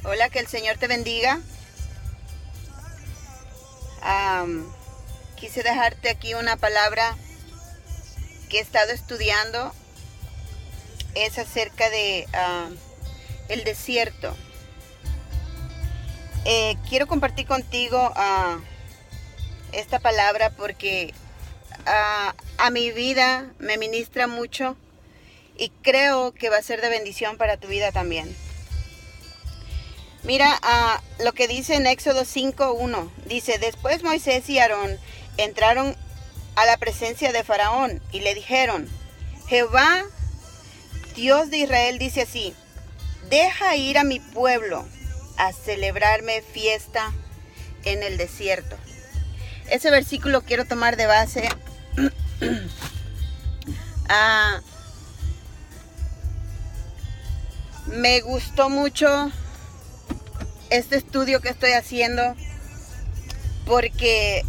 Hola, que el Señor te bendiga. Quise dejarte aquí una palabra que he estado estudiando. Es acerca de el desierto. Quiero compartir contigo esta palabra porque a mi vida me ministra mucho y creo que va a ser de bendición para tu vida también. Mira lo que dice en Éxodo 5:1. Dice: después Moisés y Aarón entraron a la presencia de Faraón y le dijeron: Jehová, Dios de Israel, dice así: deja ir a mi pueblo a celebrarme fiesta en el desierto. Ese versículo quiero tomar de base. Me gustó mucho este estudio que estoy haciendo porque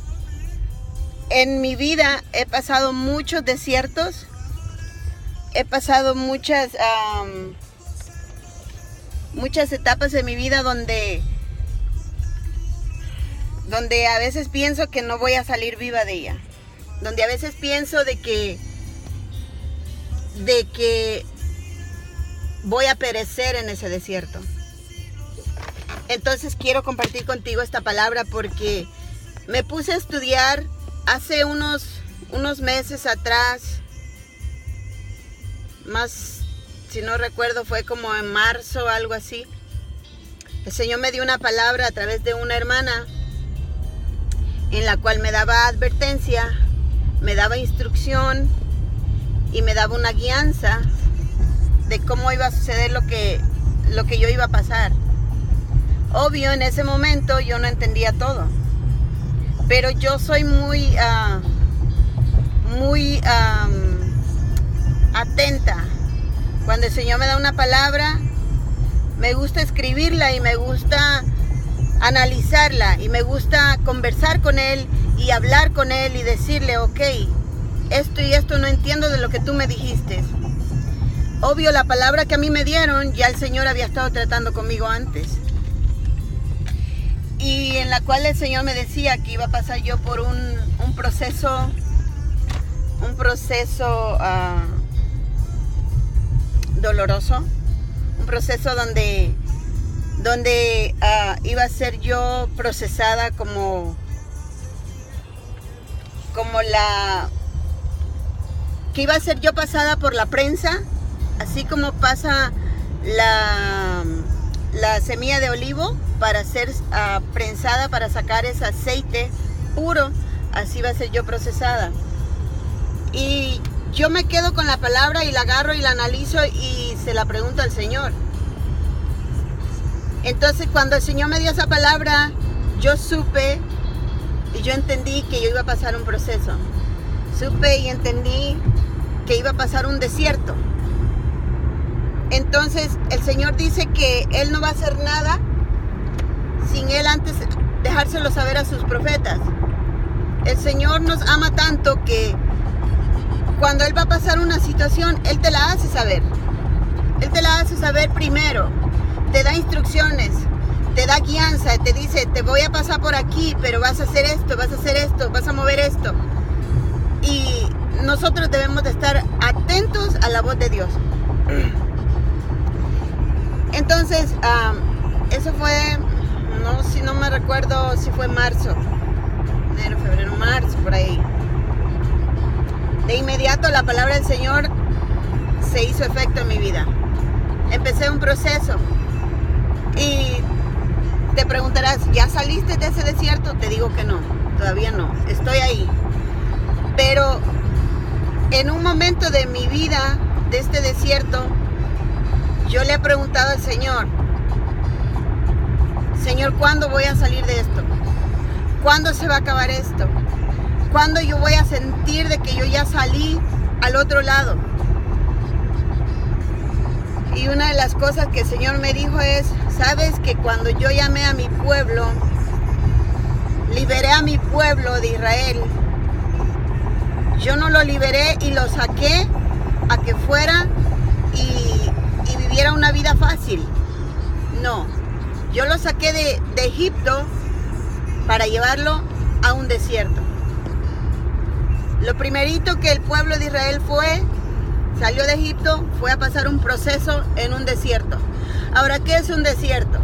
en mi vida he pasado muchos desiertos, he pasado muchas etapas de mi vida donde a veces pienso que no voy a salir viva de ella, donde a veces pienso de que voy a perecer en ese desierto. Entonces quiero compartir contigo esta palabra porque me puse a estudiar hace unos meses atrás, más si no recuerdo fue como en marzo o algo así. El Señor me dio una palabra a través de una hermana en la cual me daba advertencia, me daba instrucción y me daba una guianza de cómo iba a suceder lo que yo iba a pasar. Obvio, en ese momento yo no entendía todo, pero yo soy muy atenta. Cuando el Señor me da una palabra, me gusta escribirla y me gusta analizarla y me gusta conversar con Él y hablar con Él y decirle: ok, esto y esto no entiendo de lo que tú me dijiste. Obvio, la palabra que a mí me dieron, ya el Señor había estado tratando conmigo antes. Y en la cual el Señor me decía que iba a pasar yo por un proceso doloroso, un proceso donde iba a ser yo procesada como que iba a ser yo pasada por la prensa, así como pasa la semilla de olivo para ser prensada, para sacar ese aceite puro, así va a ser yo procesada. Y yo me quedo con la palabra y la agarro y la analizo y se la pregunto al Señor. Entonces cuando el Señor me dio esa palabra, yo supe y yo entendí que yo iba a pasar un proceso. Supe y entendí que iba a pasar un desierto. Entonces el Señor dice que Él no va a hacer nada sin Él antes dejárselo saber a sus profetas. El Señor nos ama tanto que cuando Él va a pasar una situación, Él te la hace saber. Él te la hace saber primero. Te da instrucciones, te da guianza, te dice: te voy a pasar por aquí, pero vas a hacer esto, vas a mover esto. Y nosotros debemos de estar atentos a la voz de Dios. Entonces, eso fue, no me recuerdo si fue marzo, enero, febrero, marzo, por ahí. De inmediato la palabra del Señor se hizo efecto en mi vida. Empecé un proceso. Y te preguntarás: ¿ya saliste de ese desierto? Te digo que no, todavía no, estoy ahí. Pero en un momento de mi vida, de este desierto, yo le he preguntado al Señor: Señor, ¿cuándo voy a salir de esto? ¿Cuándo se va a acabar esto? ¿Cuándo yo voy a sentir de que yo ya salí al otro lado? Y una de las cosas que el Señor me dijo es: sabes que cuando yo llamé a mi pueblo, liberé a mi pueblo de Israel, yo no lo liberé y lo saqué a que fuera y viviera una vida fácil. No, Yo lo saqué de Egipto para llevarlo a un desierto. Lo primerito que el pueblo de Israel salió de Egipto, fue a pasar un proceso en un desierto. Ahora, ¿qué es un desierto?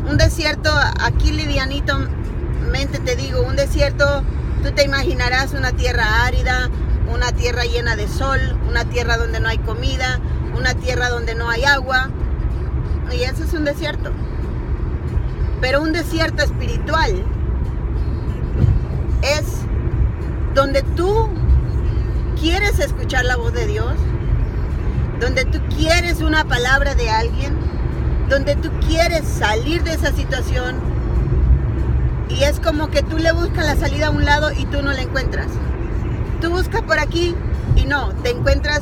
Un desierto, aquí livianitamente te digo, un desierto, tú te imaginarás una tierra árida, una tierra llena de sol, una tierra donde no hay comida, una tierra donde no hay agua. Y eso es un desierto. Pero un desierto espiritual es donde tú quieres escuchar la voz de Dios, donde tú quieres una palabra de alguien, donde tú quieres salir de esa situación, y es como que tú le buscas la salida a un lado y tú no la encuentras. Tú buscas por aquí y no, te encuentras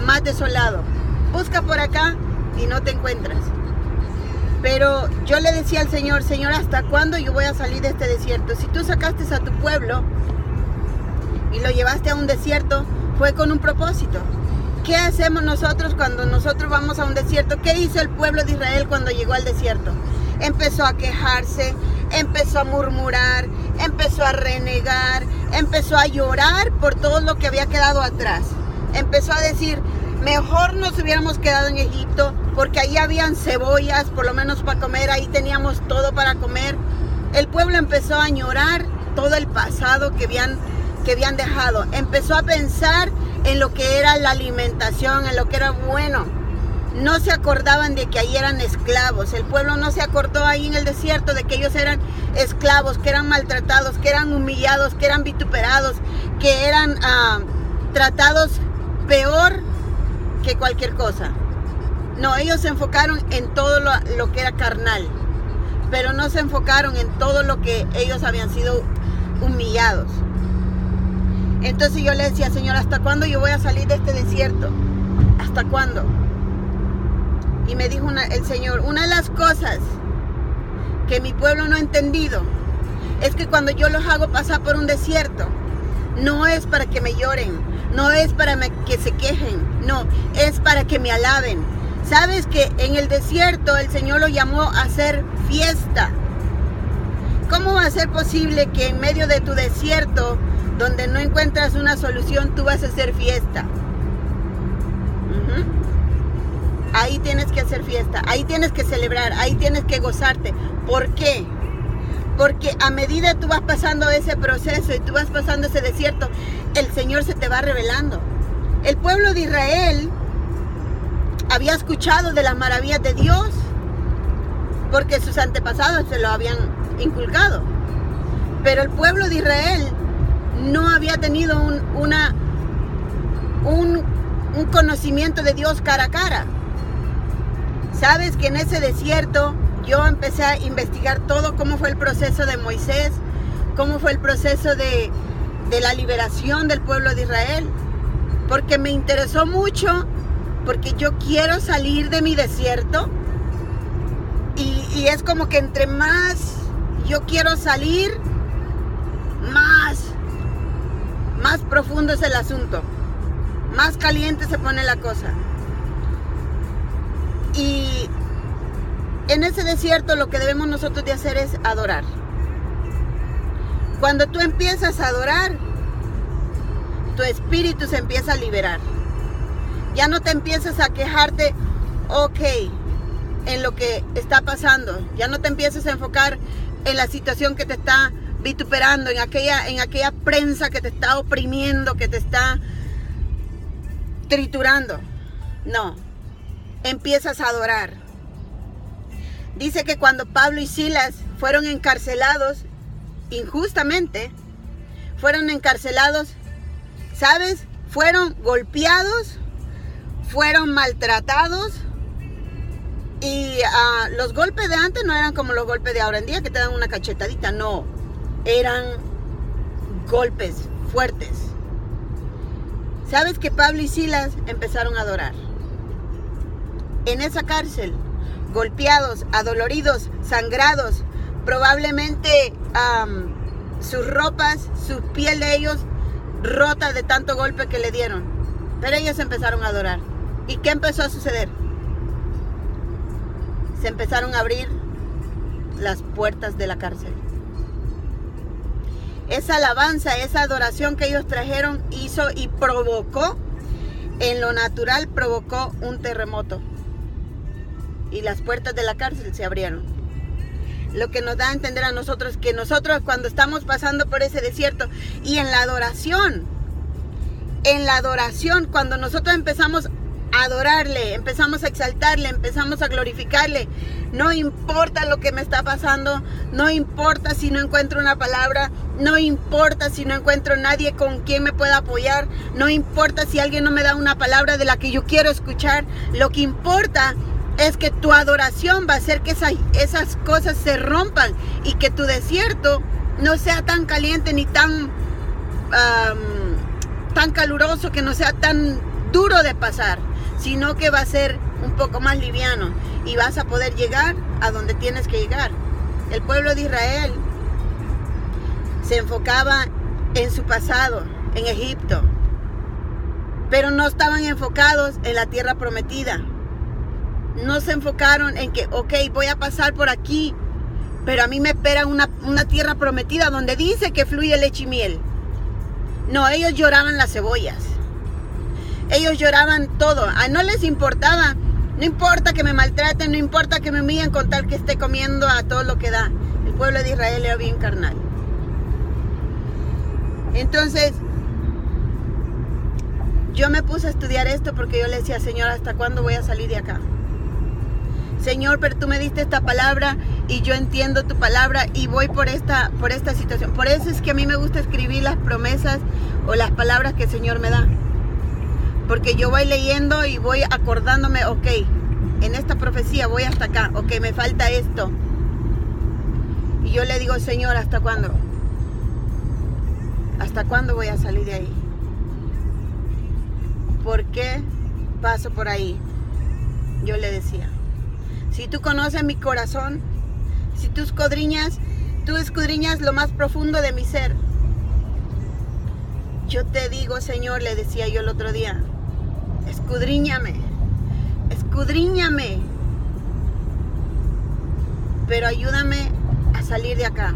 más desolado. Busca por acá y no te encuentras. Pero yo le decía al Señor, Señor, ¿hasta cuándo yo voy a salir de este desierto? Si tú sacaste a tu pueblo y lo llevaste a un desierto, fue con un propósito. ¿Qué hacemos nosotros cuando nosotros vamos a un desierto? ¿Qué hizo el pueblo de Israel cuando llegó al desierto? Empezó a quejarse, empezó a murmurar, empezó a renegar, empezó a llorar por todo lo que había quedado atrás. Empezó a decir, mejor nos hubiéramos quedado en Egipto, porque ahí habían cebollas, por lo menos para comer, ahí teníamos todo para comer. El pueblo empezó a añorar todo el pasado que habían dejado. Empezó a pensar en lo que era la alimentación, en lo que era bueno. No se acordaban de que ahí eran esclavos. El pueblo no se acordó ahí en el desierto de que ellos eran esclavos, que eran maltratados, que eran humillados, que eran vituperados, que eran tratados peor que cualquier cosa. No, ellos se enfocaron en todo lo que era carnal, pero no se enfocaron en todo lo que ellos habían sido humillados. Entonces yo le decía, Señor, ¿hasta cuándo yo voy a salir de este desierto? ¿Hasta cuándo? Y me dijo el Señor, una de las cosas que mi pueblo no ha entendido es que cuando yo los hago pasar por un desierto, no es para que me lloren, no es para que se quejen, no, es para que me alaben. ¿Sabes que en el desierto el Señor lo llamó a hacer fiesta? ¿Cómo va a ser posible que en medio de tu desierto, donde no encuentras una solución, tú vas a hacer fiesta? Ahí tienes que hacer fiesta, ahí tienes que celebrar, ahí tienes que gozarte. ¿Por qué? Porque a medida que tú vas pasando ese proceso y tú vas pasando ese desierto, el Señor se te va revelando. El pueblo de Israel había escuchado de las maravillas de Dios porque sus antepasados se lo habían inculcado. Pero el pueblo de Israel no había tenido un conocimiento de Dios cara a cara. Sabes que en ese desierto yo empecé a investigar todo, cómo fue el proceso de Moisés, cómo fue el proceso de la liberación del pueblo de Israel, porque me interesó mucho, porque yo quiero salir de mi desierto, y es como que entre más yo quiero salir, más profundo es el asunto, más caliente se pone la cosa. Y en ese desierto lo que debemos nosotros de hacer es adorar. Cuando tú empiezas a adorar, tu espíritu se empieza a liberar. Ya no te empiezas a quejarte, en lo que está pasando. Ya no te empiezas a enfocar en la situación que te está vituperando, en aquella prensa que te está oprimiendo, que te está triturando. No, empiezas a adorar. Dice que cuando Pablo y Silas fueron encarcelados injustamente, fueron encarcelados, ¿sabes? Fueron golpeados, fueron maltratados, y los golpes de antes no eran como los golpes de ahora en día que te dan una cachetadita, no, eran golpes fuertes. ¿Sabes que Pablo y Silas empezaron a adorar? En esa cárcel, golpeados, adoloridos, sangrados, probablemente sus ropas, su piel de ellos rota de tanto golpe que le dieron. Pero ellos empezaron a adorar. ¿Y qué empezó a suceder? Se empezaron a abrir las puertas de la cárcel. Esa alabanza, esa adoración que ellos trajeron hizo y provocó, en lo natural provocó un terremoto. Y las puertas de la cárcel se abrieron. Lo que nos da a entender a nosotros que nosotros cuando estamos pasando por ese desierto y en la adoración, cuando nosotros empezamos a adorarle, empezamos a exaltarle, empezamos a glorificarle, no importa lo que me está pasando, no importa si no encuentro una palabra, no importa si no encuentro nadie con quien me pueda apoyar, no importa si alguien no me da una palabra de la que yo quiero escuchar, lo que importa es que tu adoración va a hacer que esas cosas se rompan y que tu desierto no sea tan caliente ni tan caluroso, que no sea tan duro de pasar, sino que va a ser un poco más liviano y vas a poder llegar a donde tienes que llegar. El pueblo de Israel se enfocaba en su pasado, en Egipto, pero no estaban enfocados en la tierra prometida. No se enfocaron en que, ok, voy a pasar por aquí, pero a mí me espera una tierra prometida donde dice que fluye leche y miel. No, ellos lloraban las cebollas. Ellos lloraban todo. No les importaba. No importa que me maltraten, no importa que me humillen con tal que esté comiendo a todo lo que da. El pueblo de Israel era bien carnal. Entonces, yo me puse a estudiar esto porque yo le decía, Señor, ¿hasta cuándo voy a salir de acá? Señor, pero tú me diste esta palabra y yo entiendo tu palabra y voy por esta situación. Por eso es que a mí me gusta escribir las promesas o las palabras que el Señor me da. Porque yo voy leyendo y voy acordándome, ok, en esta profecía voy hasta acá, ok, me falta esto. Y yo le digo, Señor, ¿hasta cuándo? ¿Hasta cuándo voy a salir de ahí? ¿Por qué paso por ahí? Yo le decía. Si tú conoces mi corazón, si tú escudriñas lo más profundo de mi ser. Yo te digo, Señor, le decía yo el otro día, escudriñame, pero ayúdame a salir de acá.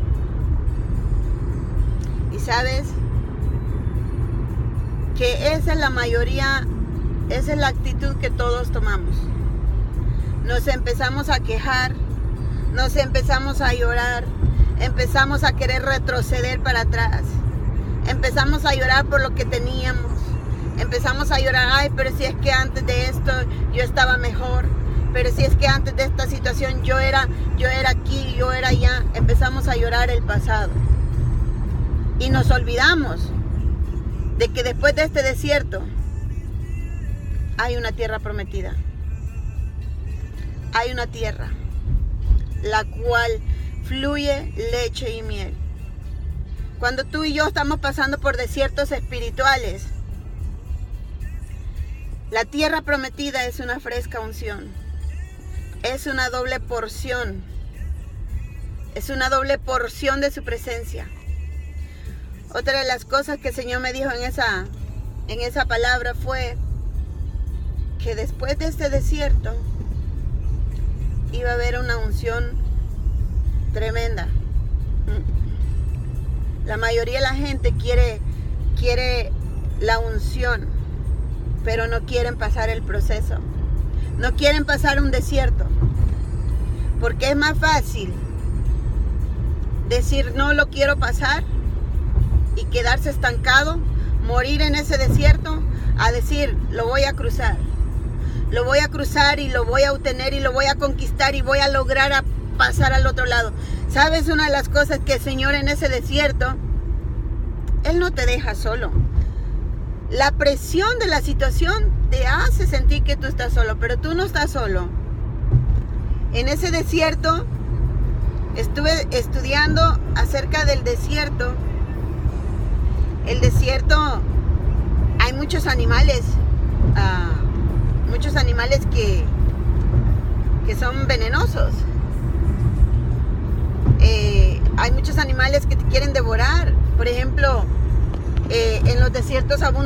Y sabes que esa es la mayoría, esa es la actitud que todos tomamos. Nos empezamos a quejar, nos empezamos a llorar, empezamos a querer retroceder para atrás, empezamos a llorar por lo que teníamos, empezamos a llorar, ay, pero si es que antes de esto yo estaba mejor, pero si es que antes de esta situación yo era aquí, yo era allá. Empezamos a llorar el pasado y nos olvidamos de que después de este desierto hay una tierra prometida. Hay una tierra, la cual fluye leche y miel. Cuando tú y yo estamos pasando por desiertos espirituales, la tierra prometida es una fresca unción. Es una doble porción. Es una doble porción de su presencia. Otra de las cosas que el Señor me dijo en esa palabra fue que después de este desierto iba a haber una unción tremenda. La mayoría de la gente quiere la unción, pero no quieren pasar el proceso. No quieren pasar un desierto, porque es más fácil decir no lo quiero pasar y quedarse estancado, morir en ese desierto, a decir lo voy a cruzar. Lo voy a cruzar y lo voy a obtener y lo voy a conquistar y voy a lograr pasar al otro lado. ¿Sabes una de las cosas que el Señor en ese desierto, Él no te deja solo? La presión de la situación te hace sentir que tú estás solo, pero tú no estás solo. En ese desierto, estuve estudiando acerca del desierto. El desierto, hay muchos animales que son venenosos. Hay muchos animales que te quieren devorar. Por ejemplo, en los desiertos abundan